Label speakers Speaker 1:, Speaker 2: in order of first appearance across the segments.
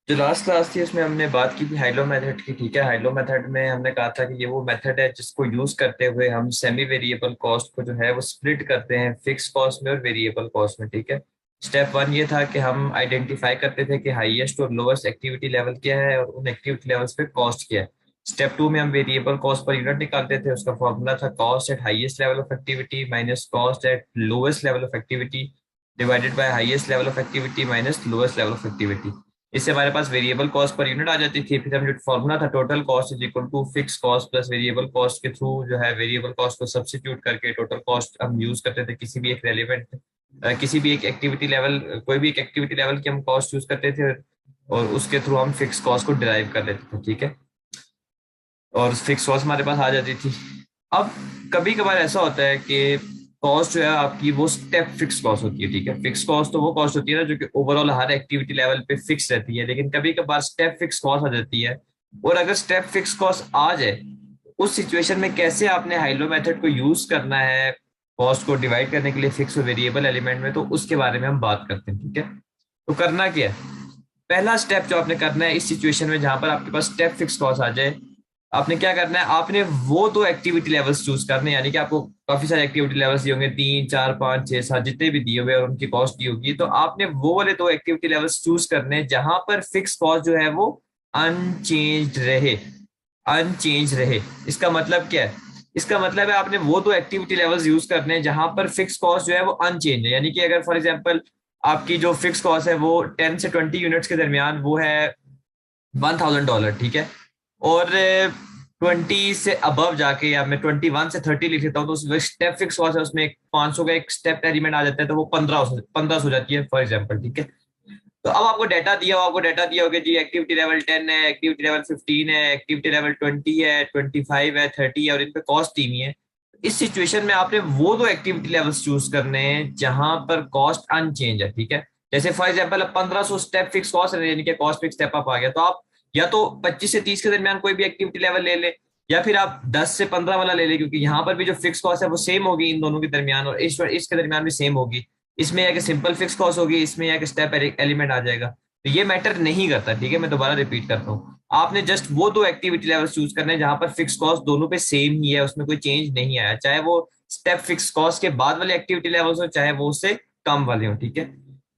Speaker 1: जो last class थी उसमें हमने बात की थी हाइलो मेथड की। ठीक है, हाइलो मेथड में हमने कहा था कि ये वो मेथड है जिसको यूज करते हुए हम सेमी वेरिएबल कॉस्ट को जो है वो स्प्लिट करते हैं फिक्स कॉस्ट में और वेरिएबल कॉस्ट में। ठीक है, स्टेप वन ये था कि हम आइडेंटिफाई करते थे कि हाईएस्ट और लोवेस्ट एक्टिविटी लेवल क्या है और उन एक्टिविटी लेवल्स पे कॉस्ट क्या है। स्टेप टू में हम वेरिएबल कॉस्ट पर यूनिट निकालते थे। उसका फॉर्मूला था cost at highest level of activity minus cost at lowest level of activity divided by highest level of activity minus lowest level of activity. इससे हमारे पास variable cost per unit आ जाती थी। फिर हम जो फॉर्मूला था total cost is equal to fix cost plus variable cost के थ्रू जो है वेरिएबल कॉस्ट को सब्स्टिट्यूट करके टोटल कॉस्ट हम यूज करते थे किसी भी एक रेलिवेंट किसी भी एक एक्टिविटी लेवल, कोई भी एक एक्टिविटी लेवल की हम कॉस्ट यूज करते थे और उसके थ्रू हम फिक्स कॉस्ट को डिराइव कर लेते थे। ठीक है, और फिक्स कॉस्ट हमारे पास आ जाती थी। अब कभी कभार ऐसा होता है कि कॉस्ट जो है आपकी वो स्टेप फिक्स कॉस्ट होती है। ठीक है, फिक्स कॉस्ट तो वो कॉस्ट होती है ना जो कि ओवरऑल हर एक्टिविटी लेवल पे फिक्स रहती है, लेकिन कभी कभार स्टेप फिक्स कॉस्ट आ जाती है। और अगर स्टेप फिक्स कॉस्ट आ जाए उस सिचुएशन में कैसे आपने हाइलो मेथड को यूज करना है कॉस्ट को डिवाइड करने के लिए फिक्स और वेरिएबल एलिमेंट में, तो उसके बारे में हम बात करते हैं। ठीक है, तो करना क्या है, पहला स्टेप जो आपने करना है इस सिचुएशन में जहां पर आपके पास स्टेप फिक्स कॉस्ट आ जाए, आपने क्या करना है, आपने वो दो एक्टिविटी लेवल्स चूज करने हैं। यानी कि आपको काफी सारे एक्टिविटी लेवल्स दिए होंगे, 3 4 5 6 7 जितने भी दिए हुए और उनकी कॉस्ट दी होगी, तो आपने वो वाले दो एक्टिविटी लेवल्स चूज करने हैं जहां पर फिक्स कॉस्ट जो है वो अनचेंज्ड रहे। अनचेंज रहे इसका मतलब क्या है, इसका मतलब है आपने वो दो एक्टिविटी लेवल्स यूज करने हैं जहां पर फिक्स कॉस्ट जो है वो अनचेंज है। यानी कि अगर फॉर एग्जांपल आपकी जो फिक्स कॉस्ट है वो 10 से 20 यूनिट्स के दरमियान वो है $1000। ठीक है, और 20 से अबव जाके या मैं 21 से 30 लिख लेता हूँ तो उसमें स्टेप फिक्स कॉस्ट है, उसमें एक 500 का एक स्टेप एलिमेंट आ जाता है तो वो 1500 हो जाती है फॉर एग्जाम्पल। ठीक है, तो अब आपको डाटा दिया हो, आपको डाटा दिया होगा जी एक्टिविटी लेवल 10 है, एक्टिविटी लेवल 15 है, एक्टिविटी लेवल 20 है, 25 है, 30 है और इन पे कॉस्ट दी हुई है। इस सिचुएशन में आपने वो दो एक्टिविटी लेवल्स चूज करने हैं जहां पर कॉस्ट अनचेंज है। ठीक है, जैसे फॉर एग्जांपल अब 1500 स्टेप फिक्स कॉस्ट है यानी कि कॉस्ट फिक्स स्टेप अप आ गया, तो आप या तो 25 से 30 के दरमियान कोई भी एक्टिविटी लेवल ले ले या फिर आप 10 से 15 वाला ले ले, क्योंकि यहाँ पर भी जो फिक्स कॉस्ट है वो सेम होगी इन दोनों के दरमियान और इसके दरमियान भी सेम होगी। इसमें या कि सिंपल फिक्स कॉस्ट होगी, इसमें या कि स्टेप एलिमेंट आ जाएगा, तो ये मैटर नहीं करता। ठीक है, मैं दोबारा रिपीट करता हूँ, आपने जस्ट वो दो एक्टिविटी लेवल चूज करने हैं जहां पर फिक्स कॉस्ट दोनों पे सेम ही है, उसमें कोई चेंज नहीं आया, चाहे वो स्टेप फिक्स कॉस्ट के बाद वाले एक्टिविटी लेवल्स हो चाहे वो उससे कम वाले हो। ठीक है,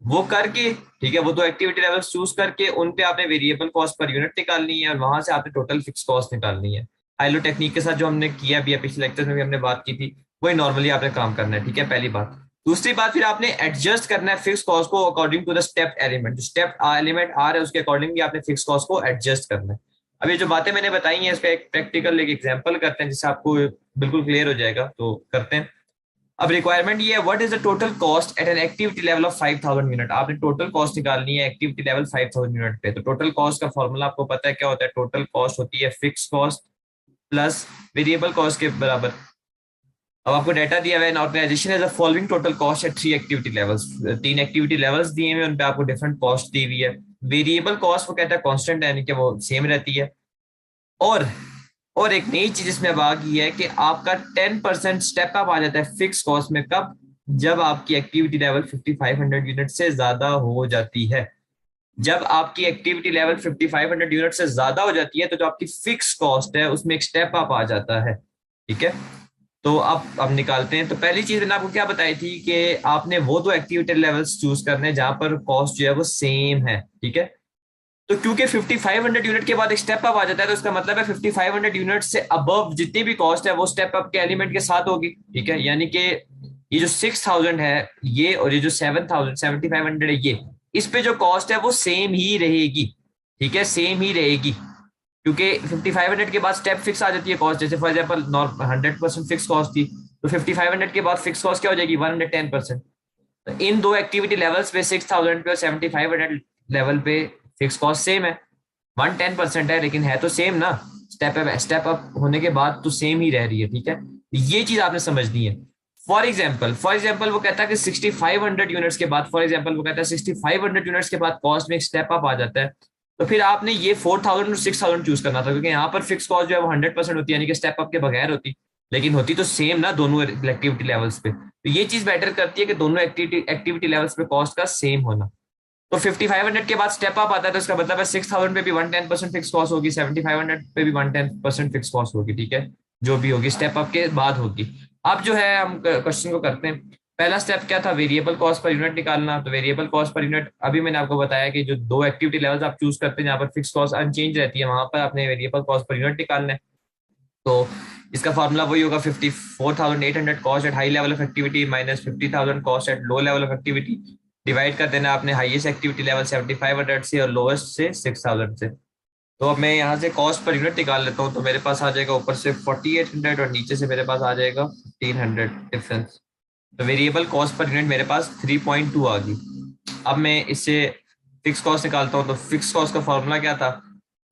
Speaker 1: वो करके, ठीक है, वो दो एक्टिविटी लेवल्स चूज करके उन पे आपने वेरिएबल कॉस्ट पर यूनिट निकालनी है और वहां से आपने टोटल फिक्स कॉस्ट निकालनी है। हाइलो टेक्निक के साथ जो हमने किया भी है, पिछले लेक्चर में भी हमने बात की थी, वही नॉर्मली आपने काम करना है। ठीक है, पहली बात। दूसरी बात, फिर आपने एडजस्ट करना है फिक्स कॉस्ट को according to the step element. जो स्टेप एलिमेंट आ रहा है उसके अकॉर्डिंग भी आपने फिक्स कॉस्ट को एडजस्ट करना है। अब ये जो बातें मैंने बताई हैं इसका एक प्रैक्टिकल एक एग्जांपल करते हैं जिससे आपको बिल्कुल क्लियर हो जाएगा, तो करते हैं। अब रिक्वायरमेंट ये है, what is the total cost eight an activity level of 5000 unit. आपने टोटल कॉस्ट निकालनी है एक्टिविटी लेवल 5000 यूनिट पे। तो टोटल कॉस्ट का फॉर्मूला आपको पता है क्या होता है, टोटल कॉस्ट होती है fix cost plus variable cost के बराबर। अब आपको डाटा दिया हुआ है, organisation as a following total cost at 3 activity levels. 3 activity levels दिए हुए, उन पे आपको डिफरेंट कॉस्ट दी हुई है। वेरिएबल कॉस्ट वो कहता है कांस्टेंट, यानी कि वो सेम रहती है। और और एक नई चीज इसमें अब आ गई है कि आपका 10% स्टेप अप आ जाता है फिक्स कॉस्ट में, कब, जब आपकी एक्टिविटी लेवल 5500 यूनिट से ज्यादा हो जाती है। जब आपकी एक्टिविटी लेवल 5500 यूनिट से ज्यादा हो जाती है तो जो आपकी फिक्स कॉस्ट है उसमें एक स्टेप अप आ जाता है। ठीक है, तो अब निकालते हैं। तो पहली चीज मैंने आपको क्या बताई थी कि आपने वो दो एक्टिविटी लेवल्स चूज करने हैं जहां पर कॉस्ट जो है वो सेम है। ठीक है, तो क्योंकि 5500 यूनिट के बाद एक स्टेप अप आ जाता है तो इसका मतलब है 5500 यूनिट से अबव जितनी भी कॉस्ट है वो स्टेप अप के एलिमेंट के साथ होगी। ठीक है, यानी कि ये जो 6000 है ये और ये जो 7000 7500 है ये, इस पे जो कॉस्ट है वो सेम ही रहेगी। ठीक है, सेम ही रहेगी क्योंकि 5500 के बाद स्टेप फिक्स आ जाती है कॉस्ट। जैसे फॉर एग्जाम्पल 100% फिक्स कॉस्ट थी तो 5500 के बाद फिक्स कॉस्ट क्या हो जाएगी, 110%। तो इन दो एक्टिविटी लेवल्स पे 6000 पे और 7500 लेवल पे फिक्स कॉस्ट सेम है, 110% है लेकिन है तो सेम ना। स्टेप अप होने के बाद तो सेम ही रह रही है। ठीक है, ये चीज आपने समझनी है। फॉर एग्जाम्पल वो कहता है कि 6500 यूनिट्स के बाद, फॉर एग्जाम्पल वो कहता है 6500 यूनिट्स के बाद कॉस्ट में एक स्टेप अप आ जाता है, तो फिर आपने ये 4000 और 6000 चूज करना था क्योंकि यहाँ पर फिक्स कॉस्ट जो है वो 100% होती है, यानी कि स्टेप अप के बगैर होती, लेकिन होती तो सेम ना दोनों एक्टिविटी लेवल्स पे। तो ये चीज मैटर करती है कि दोनों एक्टिविटी एक्टिविटी लेवल्स पे कॉस्ट का सेम होना। तो 5500 के बाद स्टेप अप आता है, तो इसका मतलब है 6000 पे भी 110% फिक्स कॉस्ट होगी, 7500 पे भी 110% फिक्स कॉस्ट होगी, ठीक है, जो भी होगी स्टेप अप के बाद होगी। अब जो है हम क्वेश्चन को करते हैं। पहला स्टेप क्या था, वेरिएबल कॉस्ट पर यूनिट निकालना। तो वेरिएबल कॉस्ट पर यूनिट अभी मैंने आपको बताया कि जो दो एक्टिविटी लेवल्स आप चूज करते हैं जहाँ पर फिक्स कॉस्ट अनचेंज रहती है, वहां पर आपने वेरिएबल कॉस्ट पर यूनिट निकालना है। तो इसका फार्मूला वही होगा, 54,800 cost at high level of activity minus 50,000 cost at low level of activity, divide कर देना आपने हाईएस्ट एक्टिविटी लेवल 7500 से और लोएस्ट से 6000 से। तो अब मैं यहाँ से कॉस्ट पर यूनिट निकाल लेता हूँ, तो मेरे पास आ जाएगा ऊपर से 4800 और नीचे से मेरे पास आ जाएगा 1500 डिफरेंस। तो वेरिएबल कॉस्ट पर यूनिट मेरे पास 3.2 आ गई। अब मैं इससे फिक्स कॉस्ट निकालता हूँ, तो फिक्स कॉस्ट का फॉर्मूला क्या था,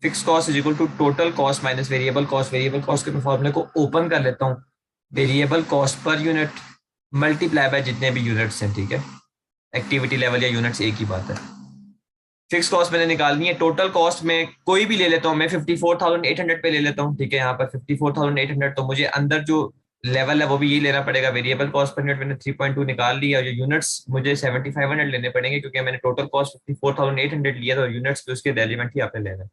Speaker 1: fix cost is equal to total cost minus variable cost. Variable cost के मैं फॉर्मूले को ओपन कर लेता हूँ, variable cost per unit multiply by जितने भी यूनिट्स हैं, ठीक है, एक्टिविटी लेवल या यूनिट्स एक ही बात है। फिक्स कॉस्ट मैंने निकालनी है, टोटल कॉस्ट में कोई भी ले लेता हूँ मैं, 54,800 पे ले लेता हूँ, ठीक है, यहाँ पर 54,800। तो मुझे अंदर जो लेवल है वो भी यही लेना पड़ेगा, वेरिएबल कॉस्ट पर यूनिट मैंने 3.2 निकाल लिया, और जो यूनिट्स मुझे 7500 लेने पड़ेंगे क्योंकि मैंने टोटल कॉस्ट 54,800 लिया था, और यूनिट्स तो उसके एलिमेंट ही आपने लेना है।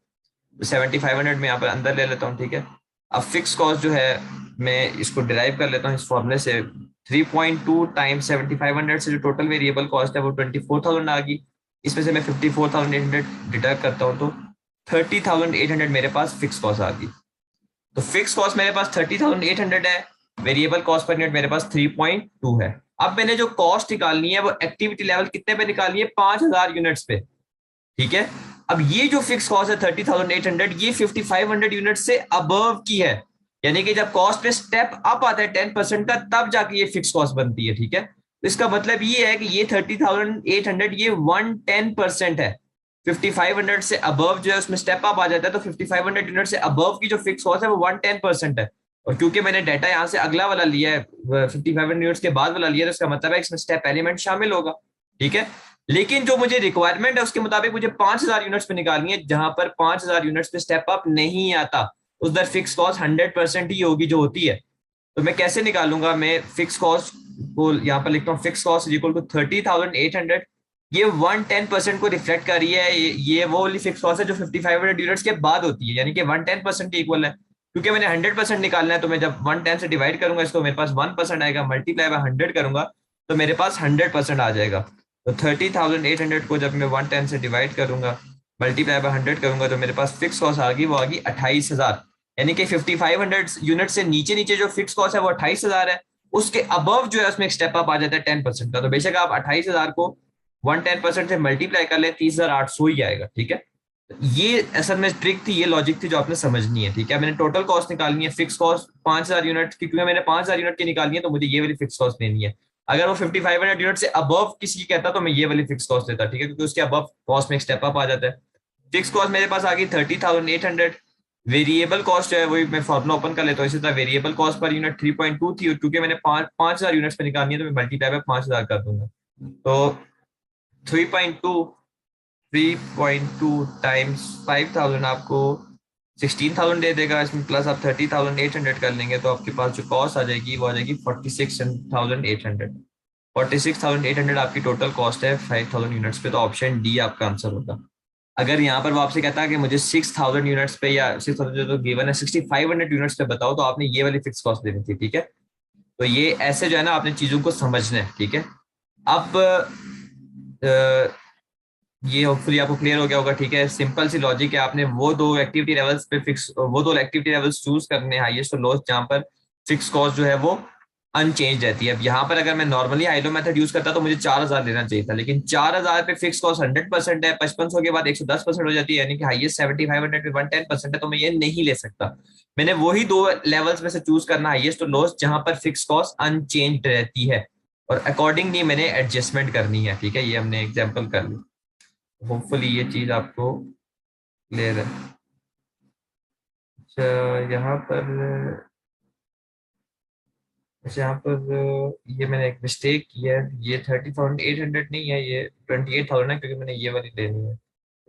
Speaker 1: तो 7500 में यहाँ पर अंदर ले लेता हूँ, ठीक है। अब फिक्स कॉस्ट जो है मैं इसको डिराइव कर लेता हूँ इस फॉर्मूले से, 3.2 टाइम्स 7500 से जो टोटल वेरिएबल कॉस्ट है वो 24,000 आ गई। इसमें से मैं 54,800 डिडक्ट करता हूँ, तो 30,800 मेरे पास फिक्स कॉस्ट आ गई। तो फिक्स कॉस्ट मेरे पास 30,800 है, वेरिएबल कॉस्ट पर यूनिट मेरे पास 3.2 है। अब मैंने जो कॉस्ट निकालनी है वो एक्टिविटी लेवल कितने पे निकालनी है, 5,000 यूनिट्स पे, ठीक है। अब ये जो फिक्स कॉस्ट है 30,800, ये 5,500 यूनिट से अबव की है, यानी कि जब कॉस्ट पे स्टेप अप आता है 10% का, तब जाके ये फिक्स कॉस्ट बनती है, ठीक है। तो इसका मतलब ये है कि ये 30,800 ये 110% है। 5,500 से अबव जो है उसमें स्टेप अप आ जाता है, तो 5,500 यूनिट से अबव की जो फिक्स कॉस्ट है वो 110% है। और क्योंकि मैंने डाटा यहाँ से अगला वाला लिया है, 5,500 यूनिट्स के बाद वाला लिया है, तो इसका मतलब है इसमें स्टेप एलिमेंट शामिल होगा, ठीक है। लेकिन जो मुझे रिक्वायरमेंट है उसके मुताबिक मुझे 5,000 यूनिट्स पे निकालनी है, जहां पर 5,000 यूनिट्स पे स्टेप अप नहीं आता, उधर फिक्स कॉस्ट 100% ही होगी जो होती है। तो मैं कैसे निकालूंगा, मैं फिक्स कॉस्ट को यहाँ पर लिखता हूँ, fix cost is equal to 30,800, ये 110% को रिफ्लेक्ट कर रही है, ये वो वाली फिक्स कॉस्ट है जो 5,500 यूनिट्स के बाद होती है, यानी कि 110% इक्वल है। क्योंकि मैंने 100% निकालना है, तो मैं जब 110 से डिवाइड करूंगा इसको, मेरे पास 1% आएगा, मल्टीप्लाई बाय 100 करूंगा तो मेरे पास 100% आ जाएगा। तो 30,800 को जब मैं 110 से डिवाइड करूंगा, मल्टीप्लाई बाय 100 करूंगा, तो मेरे पास फिक्स कॉस्ट आ गई, वो आ गई 28,000। यानी कि 5,500 यूनिट से नीचे नीचे जो फिक्स कॉस्ट है वो 28,000 है, उसके अबव जो है उसमें एक स्टेप अप आ जाता है 10% का। तो बेशक आप 28,000 को 110% से मल्टीप्लाई कर ले, 30,800 ही आएगा, ठीक है। ये असल में ट्रिक थी, ये लॉजिक थी जो आपने समझनी है, ठीक है। मैंने टोटल कॉस्ट निकालनी है, फिक्स कॉस्ट 5,000 यूनिट की, क्योंकि मैंने 5,000 यूनिट की निकालनी है तो मुझे ये वाली फिक्स कॉस्ट लेनी है। अगर वो 5,500 यूनिट से अबव किसी की कहता तो मैं ये वाली फिक्स कॉस्ट लेता, ठीक है, क्योंकि उसके अबव कॉस्ट में एक स्टेप अप आ जाता है। फिक्स कॉस्ट मेरे पास आ गई 30,800। वेरिएबल कॉस्ट है वही मैं फॉर्मुला ओपन कर लेता हूँ, इसी तरह वेरिएबल कॉस्ट पर यूनिट 3.2 थी, और क्योंकि मैंने 5,000 यूनिट्स पे निकालनी है तो मैं मल्टीप्लाई बाय 5,000 कर दूंगा। तो 3.2 3.2 टाइम्स 5,000 आपको 16,000 दे देगा, इसमें प्लस आप 30,800 कर लेंगे, तो आपके पास जो कॉस्ट आ जाएगी वो आ जाएगी 46,800। 46,800 आपकी टोटल कॉस्ट है 5,000 यूनिट्स पे, तो ऑप्शन डी आपका आंसर होगा। अगर यहाँ पर वो आपसे कहता है कि मुझे 6,000 यूनिट्स पे या 6,000 जो गिवन है 6,500 यूनिट्स पे बताओ, तो आपने ये वाली फिक्स कॉस्ट देनी थी, ठीक है। तो ये ऐसे जो है ना आपने चीजों को समझना है, ठीक है। अब ये होपफुली आपको क्लियर हो गया होगा, ठीक है। सिंपल सी लॉजिक है, आपने वो दो एक्टिविटी लेवल्स चूज करने, हाईएस्ट और लोएस्ट, जहां पर फिक्स कॉस्ट जो है वो अनचेंज रहती है। अब यहाँ पर अगर मैं नॉर्मली हाइलो मेथड यूज करता तो मुझे 4,000 लेना चाहिए था, लेकिन 4,000 पे फिक्स कॉस्ट 100% है, 5500 के बाद 110% हो जाती है, यानी कि हाईएस्ट 7500 पे 110% है, तो मैं ये नहीं ले सकता। मैंने वही दो लेवल्स में से चूज करना, हाईएस्ट और लोएस्ट, जहां पर फिक्स कॉस्ट अनचेंज रहती है, और अकॉर्डिंगली मैंने एडजस्टमेंट करनी है, ठीक है। ये हमने एग्जाम्पल कर ली, होपफुली ये चीज आपको क्लियर है। अच्छा, यहाँ पर अच्छा यहाँ पर ये मैंने एक मिस्टेक की है, ये 30,800 नहीं है, ये 28,000 है, क्योंकि मैंने ये वाली लेनी है।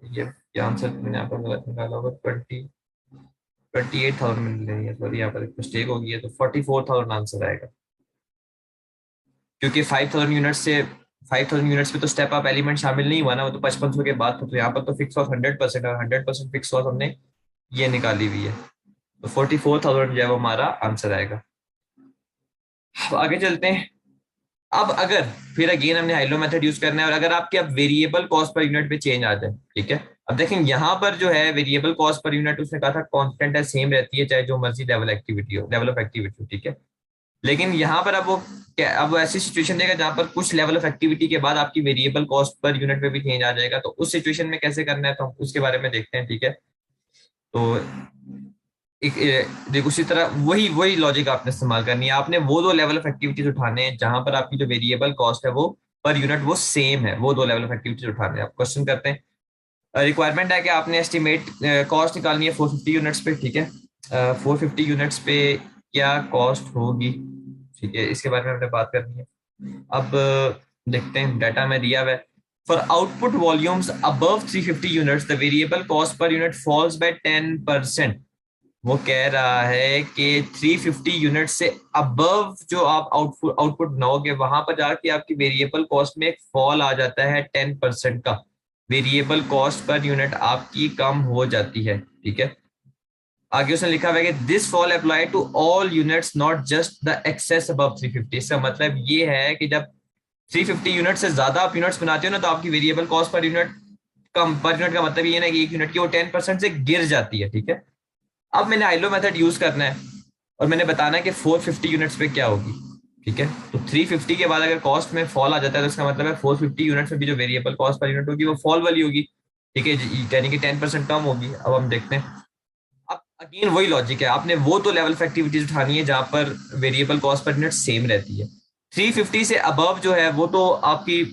Speaker 1: ये आंसर मैंने यहाँ पर गलत निकाला होगा, 28,000 मैंने लेनी है, सॉरी यहाँ पर एक मिस्टेक हो गई है, तो 44,000 आंसर आएगा, क्योंकि 5,000 यूनिट से 5000 यूनिट्स पे तो स्टेप अप एलिमेंट शामिल नहीं हुआ ना, वो तो 5500 के बाद था। तो यहाँ पर तो फिक्स कॉस्ट 100% और 100% फिक्स कॉस्ट हमने ये निकाली हुई है। तो 44,000 जो है वो हमारा आंसर आएगा। अब आगे चलते हैं। अब अगर फिर अगेन हमने हाइलो मेथड यूज करना है, और अगर आपके अब वेरिएबल कॉस्ट पर यूनिट पे चेंज आ जाए, ठीक है। अब देखें यहाँ पर जो है वेरिएबल कॉस्ट पर यूनिट उसने कहा था कांस्टेंट है, सेम रहती है चाहे जो मर्जी लेवल एक्टिविटी हो, लेवल ऑफ एक्टिविटी हो, ठीक है। लेकिन यहाँ पर अब वो क्या, अब वो ऐसी सिचुएशन देगा जहां पर कुछ लेवल ऑफ एक्टिविटी के बाद आपकी वेरिएबल कॉस्ट पर यूनिट पे भी चेंज आ जाएगा। तो उस सिचुएशन में कैसे करना है तो हम उसके बारे में देखते हैं, ठीक है। तो देखो उसी तरह वही वही लॉजिक आपने इस्तेमाल करनी है। आपने वो दो लेवल ऑफ एक्टिविटीज उठाने हैं जहां पर आपकी जो वेरिएबल कॉस्ट है वो पर यूनिट वो सेम है, वो दो लेवल ऑफ एक्टिविटीज उठाने हैं। आप क्वेश्चन करते हैं, रिक्वायरमेंट है कि आपने एस्टिमेट कॉस्ट निकालनी है 450 यूनिट्स पे, ठीक है। 450 यूनिट्स पे क्या कॉस्ट होगी, ठीक है, इसके बारे में हमने बात करनी है। अब देखते हैं डाटा में दिया हुआ है। For output volumes above 350 units the variable cost per unit falls by 10%। वो कह रहा है कि 350 यूनिट से अबव जो आप आउटपुट आउटपुट बनाओगे वहां पर जाके आपकी वेरिएबल कॉस्ट में एक फॉल आ जाता है 10% का। वेरिएबल कॉस्ट पर यूनिट आपकी कम हो जाती है, ठीक है। आगे उसने लिखा हुआ है कि this fall apply to all units not just the excess above 350। इसका मतलब ये है कि जब 350 यूनिट से ज्यादा आप यूनिट्स बनाते हो ना तो आपकी वेरिएबल कॉस्ट पर यूनिट कम, पर यूनिट का मतलब ये ना कि एक यूनिट की वो 10% से गिर जाती है, ठीक है। अब मैंने आइलो मेथड यूज करना है और मैंने बताना है कि 450 यूनिट्स पे क्या होगी, ठीक है। तो 350 के बाद अगर कॉस्ट में फॉल आ जाता है तो इसका मतलब है 450 यूनिट्स में भी जो वेरिएबल कॉस्ट पर यूनिट होगी वो फॉल वाली होगी, ठीक है, यानी कि 10% कम होगी। अब हम देखते हैं। अब अगेन वही लॉजिक है, आपने वो तो लेवल ऑफ एक्टिविटीज उठानी है जहां पर variable cost per unit same रहती है। 350 से अबव जो है वो तो आपकी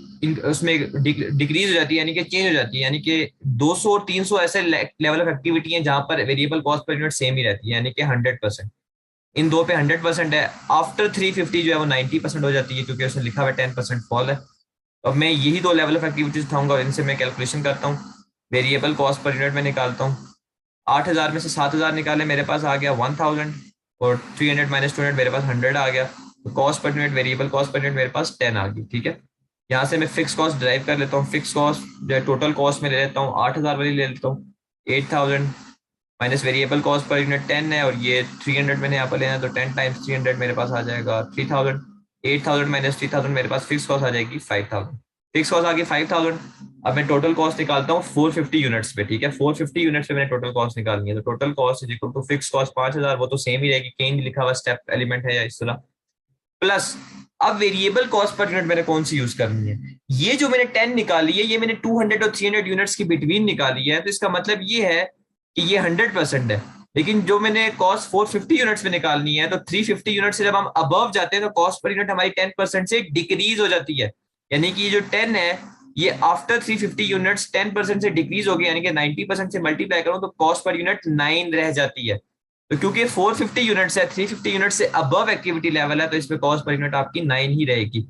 Speaker 1: उसमें डिक्रीज हो जाती है, यानी कि चेंज हो जाती है, यानी कि 200 और 300 ऐसे लेवल ऑफ एक्टिविटी है जहां पर variable cost per unit same ही रहती है, यानी कि 100%। इन दो पे 100% है। आफ्टर 350 जो है वो 90% हो जाती है क्योंकि उसने लिखा हुआ 10% फॉल है। तो अब मैं यही दो लेवल ऑफ एक्टिविटीज उठाऊंगा और इनसे मैं कैलकुलेशन करता हूँ। वेरिएबल कॉस्ट पर यूनिट में निकालता हूँ। 8,000 में से 7,000 निकाले, मेरे पास आ गया 1,000। और 300 माइनस 200 मेरे पास 100 आ गया। तो cost per unit, variable cost per unit मेरे पास 10 आ गई, ठीक है। यहाँ से मैं फिक्स कॉस्ट ड्राइव कर लेता हूँ। फिक्स कॉस्ट जो है टोटल कॉस्ट में ले लेता हूँ, 8,000 वाली ले लेता हूँ। 8,000 minus variable cost per unit 10 है और ये 300 मैंने यहाँ पर लेना है, तो 10 टाइम्स 300 मेरे पास आ जाएगा 3,000। 8,000 माइनस 3,000 मेरे पास फिक्स कॉस्ट आ जाएगी 5,000। फिक्स कॉस्ट आ गई 5,000। अब मैं टोटल कॉस्ट निकालता हूँ 450 यूनिट्स पे, ठीक है। 450 यूनिट्स पे मैंने टोटल कॉस्ट निकालनी है। तो total cost is equal to fix cost 5,000, वो तो सेम ही रहेगी, कहीं लिखा हुआ स्टेप एलिमेंट है या इस तरह, प्लस अब वेरिएबल कॉस्ट पर यूनिट मैंने कौन सी यूज करनी है। ये जो मैंने 10 निकाली है ये मैंने 200 और 300 यूनिट्स की बिटवीन निकाली है। तो इसका मतलब ये है कि ये 100% है। लेकिन जो मैंने कॉस्ट 450 यूनिट्स में निकालनी है तो 350 यूनिट से जब हम अबव जाते हैं तो कॉस्ट पर यूनिट हमारी 10% से डिक्रीज हो जाती है। यानी कि ये जो 10 है ये आफ्टर 350 यूनिट्स 10% से डिक्रीज हो गई, यानी कि 90% से मल्टीप्लाई करो तो कॉस्ट पर यूनिट 9 रह जाती है। तो क्योंकि 450 यूनिट्स है, 350 यूनिट से अबव एक्टिविटी लेवल है, तो इसमें कॉस्ट पर यूनिट आपकी 9 ही रहेगी।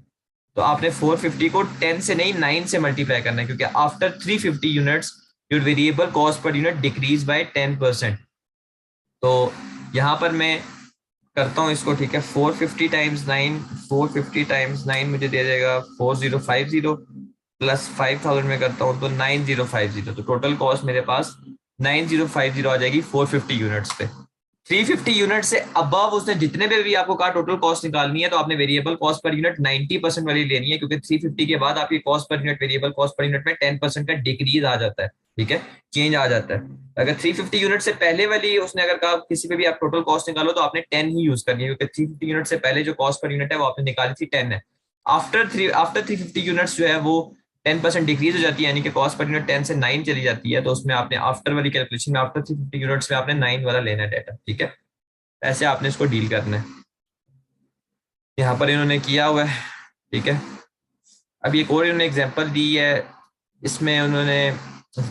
Speaker 1: तो आपने 450 को 10 से नहीं 9 से मल्टीप्लाई करना है क्योंकि after 350 units your variable cost per unit decrease by 10%। तो यहाँ पर मैं करता हूँ इसको, ठीक है। 450 टाइम्स 9, 450 टाइम्स 9 मुझे दे देगा 4050 प्लस 5,000 में करता हूँ तो 9050। तो टोटल कॉस्ट मेरे पास 9050 आ जाएगी 450 यूनिट्स पे। 350 यूनिट से अबव उसने जितने पे भी आपको कहा टोटल कॉस्ट निकालनी है तो आपने वेरिएबल कॉस्ट पर यूनिट 90% वाली लेनी है क्योंकि 350 के बाद आपकी cost per unit, variable cost per unit में 10% का डिक्रीज आ जाता है, ठीक है, चेंज आ जाता है। अगर 350 यूनिट से पहले वाली उसने अगर कहा किसी पे भी आप टोटल कॉस्ट निकालो तो आपने 10 ही यूज करनी है क्योंकि 350 यूनिट से पहले जो कॉस्ट पर यूनिट है वो आपने निकाली थी 10 है। आफ्टर 350 यूनिट्स जो है वो 10% डिक्रीज हो जाती है, यानी कि कॉस्ट पर यूनिट 10 से 9 चली जाती है। तो उसमें आपने आफ्टर वाली कैलकुलेशन में आफ्टर 350 यूनिट्स में आपने 9 वाला लेना है डाटा, ठीक है। ऐसे आपने इसको डील करना है। यहाँ पर इन्होंने किया हुआ है, ठीक है। अब एक और इन्होंने एग्जांपल दी है, इसमें उन्होंने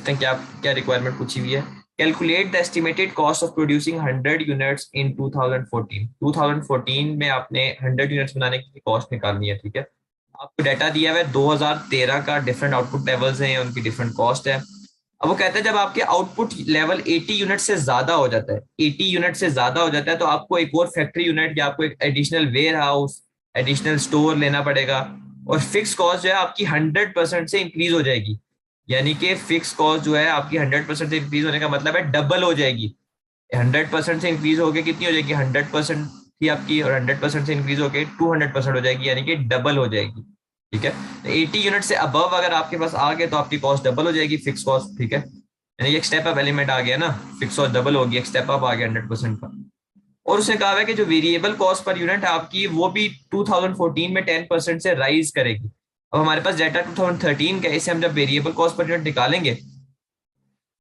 Speaker 1: क्या क्या रिक्वायरमेंट पूछी हुई है। Calculate the estimated cost of producing 100 units in 2014। 2014 में आपने 100 यूनिट्स बनाने की कॉस्ट निकालनी है, ठीक है। आपको डाटा दिया हुआ है 2013 का, डिफरेंट आउटपुट लेवल्स हैं, उनकी डिफरेंट कॉस्ट है। अब वो कहता है जब आपके आउटपुट लेवल 80 यूनिट से ज्यादा हो जाता है, 80 यूनिट से ज्यादा हो जाता है तो आपको एक और फैक्ट्री यूनिट या आपको एक additional warehouse, additional store लेना पड़ेगा और फिक्स कॉस्ट जो है आपकी 100% से इंक्रीज हो जाएगी। यानी कि फिक्स कॉस्ट जो है आपकी 100% से इंक्रीज होने का मतलब है डबल हो जाएगी। 100% से इंक्रीज होकर कितनी हो जाएगी, 100% थी आपकी, और 100% से इंक्रीज होकर 200% हो जाएगी, यानी कि डबल हो जाएगी। ठीक है, तो 80 यूनिट से अबव अगर आपके पास आ गए तो आपकी कॉस्ट डबल हो जाएगी, फिक्स कॉस्ट। ठीक है, यानी एक स्टेप अप एलिमेंट आ गया ना, फिक्स कॉस्ट डबल होगी, एक स्टेप अप आ गया 100% का। और उसने कहा है कि जो वेरिएबल कॉस्ट पर यूनिट है आपकी, वो भी 2014 में 10% से राइज करेगी। अब हमारे पास डाटा 2013 का है, इसे हम जब वेरिएबल कॉस्ट पर यूनिट निकालेंगे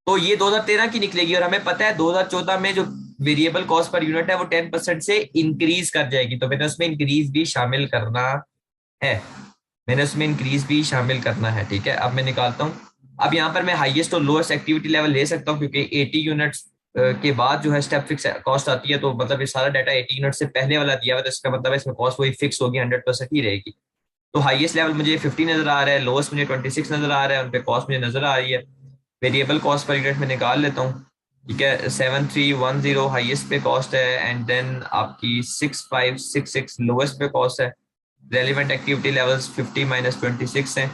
Speaker 1: तो ये 2013 की निकलेगी, और हमें पता है 2014 में जो वेरिएबल कॉस्ट पर यूनिट है वो 10% से इंक्रीज कर जाएगी, तो मैंने उसमें इंक्रीज भी शामिल करना है, मैंने उसमें इंक्रीज भी शामिल करना है। ठीक है, अब मैं निकालता हूँ। अब यहाँ पर मैं हाईएस्ट और लोएस्ट एक्टिविटी लेवल ले सकता हूँ, क्योंकि 80 यूनिट्स के बाद जो है स्टेप फिक्स कॉस्ट आती है, तो मतलब ये सारा डाटा 80 यूनिट से पहले वाला दिया हुआ है, तो इसका मतलब है इसमें कॉस्ट वही फिक्स होगी, 100% ही रहेगी। तो हाईएस्ट लेवल मुझे 50 नजर आ रहा है, लोएस्ट मुझे 26 नजर आ रहा है, उन पे कॉस्ट मुझे नजर आ रही है। वेरिएबल कॉस्ट पर यूनिट में निकाल लेता हूँ। ठीक है, 7310 हाईएस्ट पे कॉस्ट है, एंड देन आपकी 6566 लोएस्ट पे कॉस्ट है। रेलिवेंट एक्टिविटी लेवल्स 50 माइनस 26 है।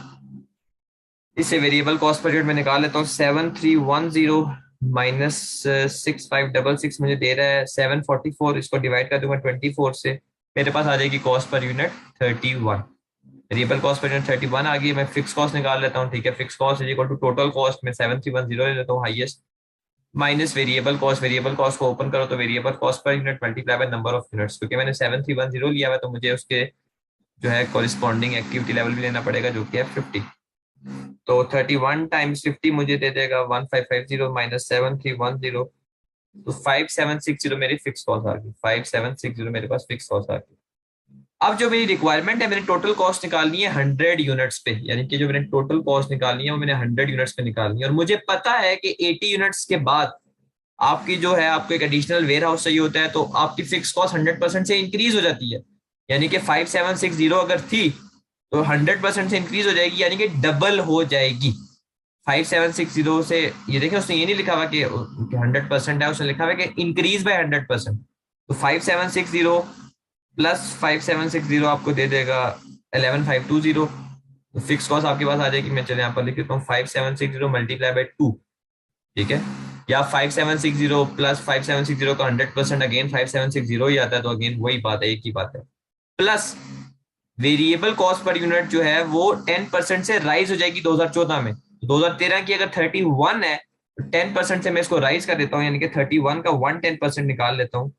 Speaker 1: इसे वेरिएबल कॉस्ट पर यूनिट में निकाल लेता हूँ। 7310 माइनस 6566 मुझे दे रहा है 744, इसको डिवाइड कर दूंगा 24 से, मेरे पास आ जाएगी cost per unit 31। Variable cost per unit 31 आ गई। मैं फिक्स कॉस्ट निकाल लेता हूँ। ठीक है, fix cost is equal to total cost में 7310 ले लेता हूँ highest, minus variable cost. Variable cost को ओपन करो तो variable cost per unit multiply by number of units, क्योंकि मैंने 7310 लिया हुआ है तो मुझे उसके जो है कॉरिस्पॉन्डिंग एक्टिविटी लेवल भी लेना पड़ेगा, जो कि है 50। तो 31 टाइम्स 50 मुझे दे देगा 1550 माइनस 7310, तो 5760 मेरी फिक्स कॉस्ट आ गई। 5760 मेरे पास फिक्स कॉस्ट आ गई। अब जो मेरी रिक्वायरमेंट है, मैंने टोटल कॉस्ट निकालनी है 100 यूनिट्स पे, यानी कि जो मैंने टोटल कॉस्ट निकालनी है वो मैंने 100 यूनिट्स पे निकालनी है, और मुझे पता है कि 80 यूनिट्स के बाद आपकी जो है आपको एक एडिशनल वेयर हाउस चाहिए होता है, तो आपकी फिक्स कॉस्ट 100% से इंक्रीज हो जाती है। यानी कि 5760 अगर थी तो 100% से इंक्रीज हो जाएगी, यानी कि डबल हो जाएगी। 5760 से, ये देखिए उसने ये नहीं लिखा हुआ कि 100% है, उसने लिखा हुआ कि इंक्रीज बाय 100%। तो 5760 प्लस 5760 आपको दे देगा 11520। तो फिक्स कॉस्ट आपके पास आ जाएगी, मैं चले यहाँ पर लिख देता हूँ 5760 मल्टीप्लाई बाय 2। ठीक है, या 5760 प्लस 5760 का 100% अगेन 5760 ही आता है, तो अगेन वही बात है, एक ही बात है। Plus variable cost per unit जो है वो 10% से राइज हो जाएगी 2014 में। 2013 की अगर 31 है तो 10% से मैं इसको राइज कर देता हूँ, यानी कि 31 का 110% निकाल लेता हूँ।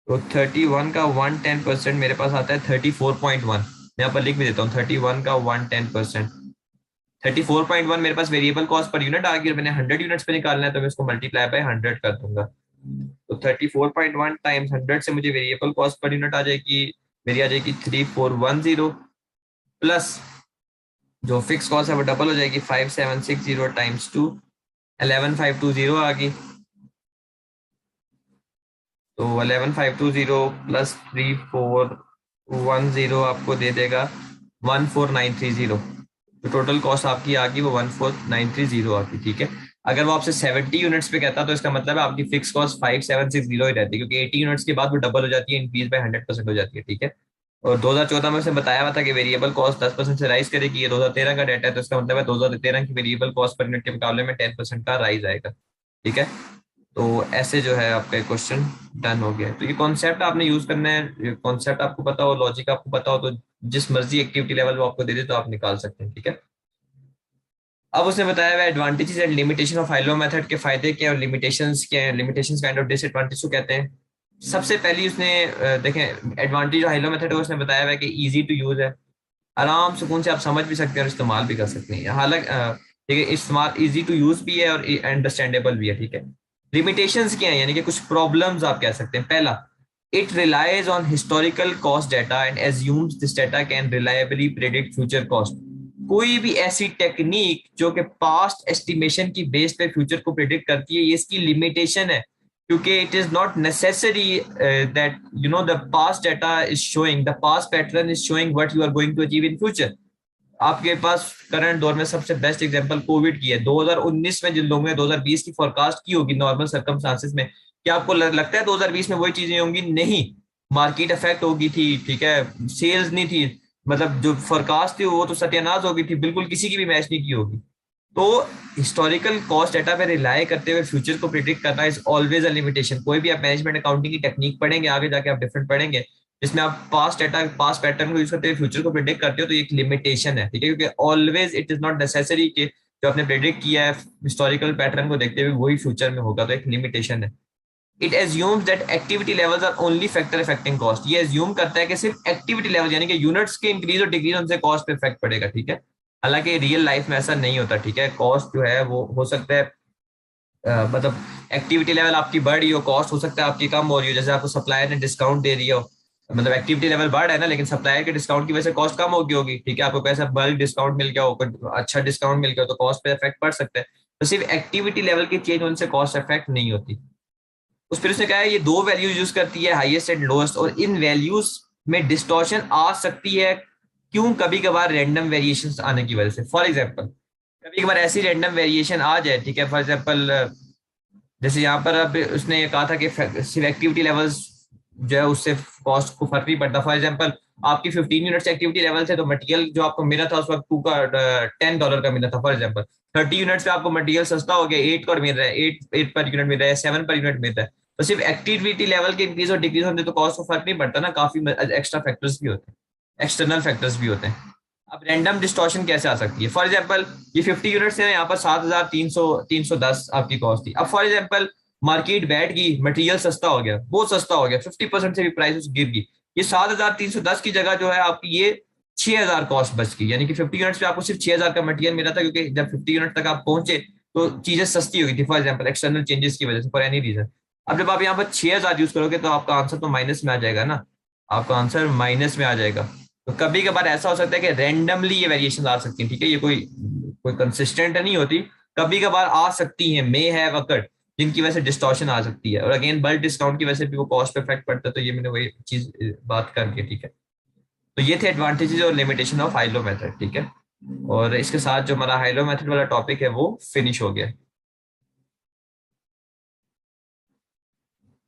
Speaker 1: तो 31 का 110% मेरे पास आता है 34.1। मैं यहाँ पर लिख भी देता हूँ 31 का 110%। 34.1 मेरे पास वेरिएबल कॉस्ट पर यूनिट आ गई, और मैंने 100 यूनिट्स पे निकालना है, तो मैं इसको मल्टीप्लाई बाय 100 कर दूंगा। तो 34.1 टाइम्स 100 से मुझे वेरिएबल कॉस्ट पर यूनिट आ जाएगी, मेरी आ जाएगी 3410, प्लस जो फिक्स कॉस्ट है वो डबल हो जाएगी 5760 टाइम्स 2, 11520 आ गई। तो 11520 प्लस 3410 आपको दे देगा 14930। तो टोटल कॉस्ट आपकी आ गई वो 14930 आ गई। ठीक है, अगर वो आपसे 70 यूनिट्स पे कहता तो इसका मतलब है आपकी फिक्स कॉस्ट 5760 ही रहती है, क्योंकि 80 यूनिट्स के बाद वो डबल हो जाती है, इंक्रीज बाय 100% हो जाती है। ठीक है, और 2014 में उसने बताया हुआ था कि वेरिएबल कॉस्ट 10% से राइज करेगी। ये 2013 का डाटा है, तो इसका मतलब है 2013 की वेरिएबल कॉस्ट पर यूनिट के मुकाबले में 10% का राइज आएगा। ठीक है, तो ऐसे जो है आपका क्वेश्चन डन हो गया है। तो ये कॉन्सेप्ट आपने यूज करना है, कॉन्सेप्ट आपको पता हो, लॉजिक आपको पता हो, तो जिस मर्जी एक्टिविटी लेवल वो आपको दे दे तो आप निकाल सकते हैं। ठीक है, अब उसने बताया हुआ advantages and limitation of high-low method के फायदे क्या और लिमिटेशंस क्या हैं, लिमिटेशंस काइंड ऑफ डिसएडवांटेज को कहते हैं। सबसे पहली उसने देखें एडवांटेज जो हाइलो मेथड है उसने बताया हुआ है कि इजी टू यूज है, आराम सुकून से आप समझ भी सकते हैं और इस्तेमाल भी कर सकते हैं। हालांकि ठीक है, इस्तेमाल इजी टू यूज भी है और अंडरस्टैंडेबल भी है। ठीक है, लिमिटेशंस क्या है, यानी कि कुछ प्रॉब्लम्स आप कह सकते हैं। पहला, it relies on historical cost data and assumes this data can reliably predict future cost. कोई भी ऐसी टेक्निक जो कि पास्ट एस्टिमेशन की बेस पे फ्यूचर को प्रिडिक्ट करती है, ये इसकी लिमिटेशन है, क्योंकि it is not necessary that you know the past data is showing, the past pattern is showing what you are going to achieve in future. आपके पास करंट दौर में सबसे बेस्ट एग्जांपल कोविड की है। 2019 में जिन लोगों ने 2020 की फोरकास्ट की होगी नॉर्मल सर्कमस्टांसेस में, क्या आपको लगता है 2020 में वही चीजें होंगी? नहीं, मार्केट इफेक्ट होगी थी, ठीक है, सेल्स नहीं थी, मतलब जो फोरकास्ट थी वो तो सत्यानाश हो गई थी, बिल्कुल किसी की भी मैच नहीं की होगी। तो हिस्टोरिकल कॉस्ट डाटा पे रिलाय करते हुए फ्यूचर को प्रिडिक्ट करना इज ऑलवेज अ लिमिटेशन। कोई भी आप मैनेजमेंट अकाउंटिंग की टेक्निक पढ़ेंगे आगे जाके, आप डिफरेंट पढ़ेंगे, जिसमें आप पास्ट डाटा, पास्ट पैटर्न को यूज करते हुए फ्यूचर को प्रिडिक्ट करते हो, तो ये एक लिमिटेशन है, ठीक है, क्योंकि always it is not necessary कि जो आपने प्रिडिक्ट किया है हिस्टोरिकल पैटर्न को देखते हुए वही फ्यूचर में होगा, तो एक लिमिटेशन है। It assumes that activity levels are only factor affecting cost. ये एज्यूम करता है कि सिर्फ एक्टिविटी लेवल यानी कि यूनिट्स के इंक्रीज और डिक्रीज उनसे कॉस्ट पे इफेक्ट पड़ेगा, ठीक है। हालांकि रियल लाइफ में ऐसा नहीं होता, ठीक है। कॉस्ट जो है वो हो सकता है मतलब एक्टिविटी लेवल आपकी बढ़ रही हो, कॉस्ट हो सकता है आपकी कम हो रही हो, जैसे आपको सप्लायर ने डिस्काउंट दे रही हो, मतलब एक्टिविटी लेवल बढ़ है ना, लेकिन सप्लायर के डिस्काउंट की वजह से कॉस्ट कम होगी होगी, ठीक है। आपको कैसा बल्क डिस्काउंट मिल गया हो, अच्छा डिस्काउंट मिल गया हो, तो कॉस्ट पे इफेक्ट पड़ सकता है। तो सिर्फ एक्टिविटी लेवल की चेंज उनसे कॉस्ट इफेक्ट नहीं होती। उस फिर उसने कहा है ये दो वैल्यूज यूज करती है, हाईएस्ट एंड लोएस्ट, और इन वैल्यूज में डिस्टॉर्शन आ सकती है। क्यों? कभी कभार रैंडम वेरिएशन आने की वजह से। फॉर एग्जाम्पल कभी कभार ऐसी रैंडम वेरिएशन आ जाए, ठीक है, फॉर एग्जाम्पल जैसे यहाँ पर अब उसने ये कहा था कि सिर्फ एक्टिविटी लेवल्स जो है उससे कॉस्ट को फर्क नहीं पड़ता। फॉर एग्जाम्पल आपकी 15 यूनिट्स एक्टिविटी लेवल थे, तो मटेरियल जो आपको मिला था उस वक्त टू का $10 का मिला था। फॉर एग्जाम्पल 30 यूनिट्स पे आपको मटेरियल सस्ता हो गया, 8 का मिल रहा है, एट पर यूनिट मिल रहा है, 7 पर यूनिट मिल रहा है। तो सिर्फ एक्टिविटी लेवल के इंक्रीज और डिक्रीज होने तो कॉस्ट को फर्क नहीं पड़ता ना, काफी एक्स्ट्रा फैक्टर्स भी होते हैं, एक्सटर्नल फैक्टर्स भी होते हैं। अब रैंडम डिस्टॉर्शन कैसे आ सकती है? फॉर एग्जाम्पल ये 50 यूनिट्स है, यहाँ पर 7,310 आपकी कॉस्ट थी। अब फॉर एग्जाम्पल मार्केट बैठ गई, मटेरियल सस्ता हो गया, बहुत सस्ता हो गया, 50% से भी प्राइस गिर गई, ये 7,310 की जगह जो है आपकी ये 6,000 कॉस्ट बच गई। यानी कि 50 यूनिट्स पे आपको सिर्फ 6,000 का मटेरियल मिला था, क्योंकि जब 50 यूनिट तक आप पहुंचे तो चीजें सस्ती हो गई थी, फॉर एग्जाम्पल एक्सटर्नल चेंजेस की वजह से, फॉर एनी रीजन। अब जब आप यहाँ पर 6,000 यूज करोगे तो आपका आंसर तो माइनस में आ जाएगा ना, आपका आंसर माइनस में आ जाएगा। तो कभी कभार ऐसा हो सकता है कि रैंडमली ये वेरिएशन आ सकती है, ठीक है, ये कोई कोई कंसिस्टेंट नहीं होती, कभी कभार आ सकती है, मे हैव अकर्ड, जिनकी वजह से डिस्टॉर्शन आ सकती है। और अगेन बल्क डिस्काउंट की वजह से भी वो कॉस्ट पे इफेक्ट पड़ता है, तो ये मैंने वही चीज बात करके, ठीक है। तो ये थे एडवांटेजेस और लिमिटेशन ऑफ हाइलो मेथड, ठीक है। और इसके साथ जो हमारा हाइलो मेथड वाला टॉपिक है वो फिनिश हो गया।